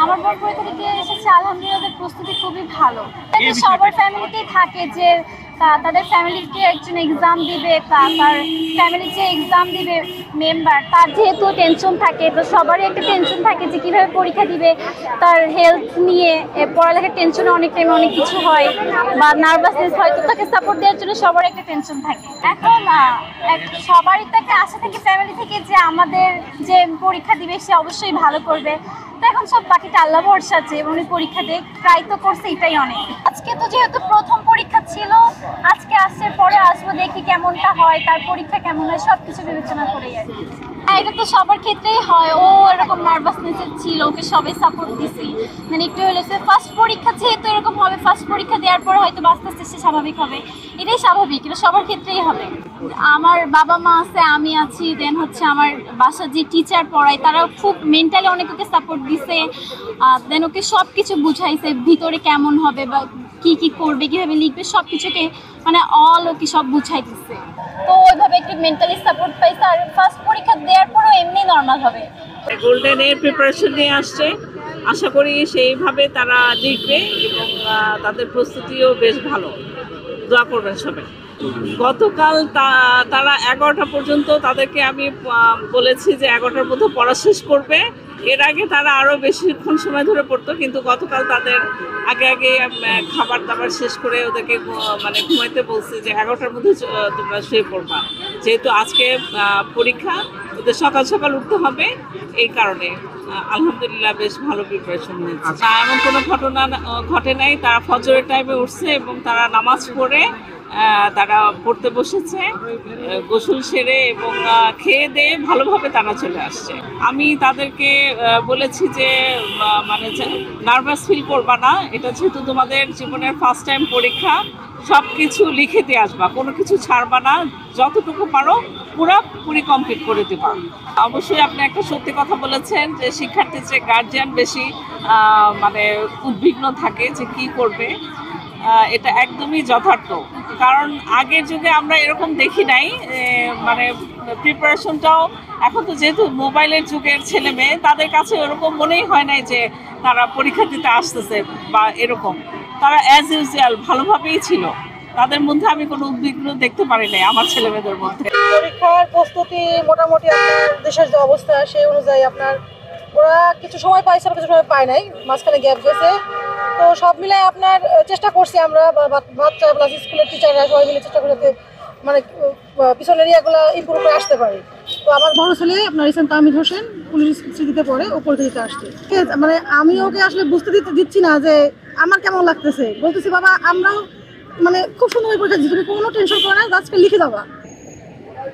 আমার বোন পরীক্ষা দিতে এসেছে, আলহামদুলিল্লাহ ওদের প্রস্তুতি খুবই ভালো। সবার ফ্যামিলিতেই থাকে যে তাদের ফ্যামিলিকে একজন এক্সাম দিবে, তার ফ্যামিলি যে এক্সাম দিবে মেম্বার, তার যেহেতু টেনশন থাকে, তো সবারই একটা টেনশন থাকে যে কীভাবে পরীক্ষা দিবে, তার হেলথ নিয়ে পড়ালেখার টেনশনে অনেক টাইমে অনেক কিছু হয় বা নার্ভাসনেস হয়, তো তাকে সাপোর্ট দেওয়ার জন্য সবার একটা টেনশন থাকে। এখন সবারই তো একটা আশা থাকে ফ্যামিলি থেকে যে আমাদের যে পরীক্ষা দিবে সে অবশ্যই ভালো করবে। তো এখন সব বাকিটা আল্লাহ ভরসা আছে, এবং পরীক্ষা দিয়ে ট্রাই তো করছে, এটাই অনেক। আজকে তো যেহেতু প্রথম পরীক্ষা ছিল, আজকে আসছে, পরে আসবো, দেখি কেমনটা হয়, তার পরীক্ষা কেমন হয়, সব কিছু বিবেচনা করেই আর কি। এটা তো সবার ক্ষেত্রেই হয়, ও এরকম নার্ভাসনেস ছিল, ওকে সবাই সাপোর্ট দিছি, মানে একটু হলে ফার্স্ট পরীক্ষা যেহেতু এরকম হবে, ফার্স্ট পরীক্ষা দেওয়ার পরে হয়তো আস্তে আস্তে সে স্বাভাবিক হবে, এটাই স্বাভাবিক, এটা সবার ক্ষেত্রেই হবে। আমার বাবা মা আছে, আমি আছি, দেন হচ্ছে আমার বাসার যে টিচার পড়ায় তারাও খুব মেন্টালি অনেক ওকে সাপোর্ট দিছে, দেন ওকে সব কিছু বুঝাইছে ভিতরে কেমন হবে বা কি কি করবে, কীভাবে লিখবে, সব কিছুকে মানে ওকে সব বুঝাই দিচ্ছে। তো ওইভাবে একটু মেন্টালি সাপোর্ট পাইছে, আর ফার্স্ট পরীক্ষা দেওয়ার পরেও এমনি নর্মাল হবে। গোল্ডেন এর প্রিপারেশন নিয়ে আসছে, আশা করি সেইভাবে তারা লিখবে এবং তাদের প্রস্তুতিও বেশ ভালো। দোয়া করবেন সবাই। গতকাল তারা 11টা পর্যন্ত তাদেরকে আমি বলেছি যে 11টার মধ্যে পড়া শেষ করবে। এর আগে তারা আরও বেশিক্ষণ সময় ধরে পড়তো, কিন্তু গতকাল তাদের আগে আগে খাবার দাবার শেষ করে ওদেরকে মানে ঘুমাইতে বলছে যে 11টার মধ্যে তোমরা শুয়ে পড়বা, যেহেতু আজকে পরীক্ষা, ওদের সকাল সকাল উঠতে হবে, এই কারণে আলহামদুলিল্লাহ বেশ ভালো প্রিপারেশন হয়েছে। এমন কোনো ঘটনা ঘটে নাই, তারা ফজরের টাইমে উঠছে এবং তারা নামাজ পড়ে তারা পড়তে বসেছে, গোসল সেরে এবং খেয়ে দিয়ে ভালোভাবে তারা চলে আসছে। আমি তাদেরকে বলেছি যে মানে নার্ভাস ফিল করবা না, এটা যেহেতু তোমাদের জীবনের ফার্স্ট টাইম পরীক্ষা, সব কিছু লিখে দিয়ে আসবা, কোনো কিছু ছাড়বা না, যতটুকু পারো পুরোপুরি কমপ্লিট করে দেবা। অবশ্যই আপনি একটা সত্যি কথা বলেছেন যে শিক্ষার্থীর যে গার্জিয়ান বেশি মানে উদ্বিগ্ন থাকে যে কি করবে, এটা একদমই যথার্থ। কারণ আগের যুগে আমরা এরকম দেখি নাই, মানে প্রিপারেশনটাও এখন তো যেহেতু মোবাইলের যুগের ছেলে মেয়ে, তাদের কাছে এরকম মনেই হয় নাই যে তারা পরীক্ষা দিতে আসতেছে বা এরকম, তারা অ্যাজ ইউজুয়াল ভালোভাবেই ছিল, তাদের মধ্যে আমি কোনো উদ্বিগ্ন দেখতে পারি নাই আমার ছেলে মেয়েদের মধ্যে। পরীক্ষার প্রস্তুতি মোটামুটি আপনার দেশের যে অবস্থা সেই অনুযায়ী আপনার ওরা কিছু সময় পাইছে, কিছু সময় পায় নাই, মাঝখানে গ্যাপ গেছে। তো সব মিলে আপনার চেষ্টা করছি আমরা, বাচ্চা প্লাস স্কুলের টিচাররা সবাই মিলে চেষ্টা করতে মানে পিছনের এরিয়াগুলো ইমপ্রুভ করে আসতে পারি। তো আমার বড় ছেলে আপনার রিসেন্ট তাহমিদ হোসেন পুলিশ স্মৃতিতে পড়ে, ও পরীক্ষা দিতে আসছে। মানে আমি ওকে আসলে বুঝতে দিচ্ছি না যে আমার কেমন লাগতেছে, বলতেছি বাবা আমরাও মানে খুব সুন্দর পরীক্ষা দিচ্ছি, তুমি কোনো টেনশন করো না, জাস্ট লিখে দেওয়া,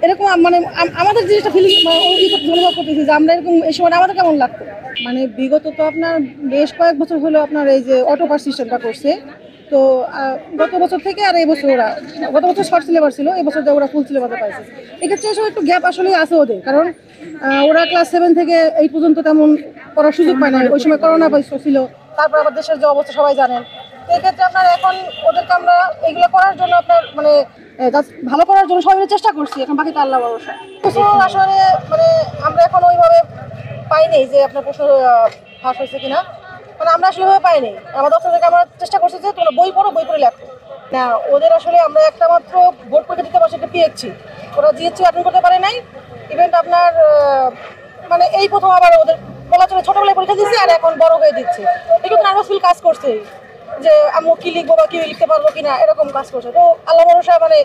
এরকম মানে আমাদের জিনিসটা ফিলিং অনুভব করতেছি যে আমরা এরকম এই সময় আমাদের কেমন লাগতো। মানে বিগত তো আপনার বেশ কয়েক বছর হলো আপনার এই যে অটো পাস সিস্টেমটা করছে, তো গত বছর থেকে আর এই বছর ওরা, গত বছর শর্ট সিলেবাস ছিল, এই বছর ওরা ফুল সিলেবাসে পাইছে। এক্ষেত্রে এসব একটু গ্যাপ আসলে আছে ওদের, কারণ ওরা ক্লাস 7 থেকে 8 পর্যন্ত তেমন পড়ার সুযোগ পায় না, ওই সময় করোনা ছিল, তারপর আবার দেশের যে অবস্থা সবাই জানেন। তো এক্ষেত্রে আপনার এখন ওদেরকে আমরা এইগুলো করার জন্য আপনার মানে ভালো করার জন্য সবাই চেষ্টা করছি, এখন বাকি তো আল্লাহ ভরসা। কিছু আসলে মানে আমরা এখন ওইভাবে পাইনি যে আপনার প্রশ্ন ফাঁস হয়েছে কিনা, মানে আমরা আসলে ওইভাবে পাইনি। আমাদের থেকে আমরা চেষ্টা করছি যে তোমরা বই পড়ে লেখো না। ওদের আসলে আমরা একটা মাত্র বোর্ড পরীক্ষা দিতে পারছি, একটা পিএইচসি, ওরা জিএসসি অ্যাটেন্ড করতে পারে নাই। ইভেন্ট আপনার মানে এই প্রথম আবার ওদের বলা চলে ছোটবেলায় পরীক্ষা দিচ্ছে আর এখন বড় হয়ে দিচ্ছে, একটু নার্ভাস ফিল কাজ করছে যে আমি কি লিখবো বা কি লিখতে পারবো কিনা, এরকম কাজ করছে। তো আল্লাহ ভরসা মানে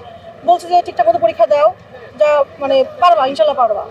বলছে যে ঠিকঠাক মতো পরীক্ষা দাও, যা মানে পারবা, ইনশাল্লাহ পারবা।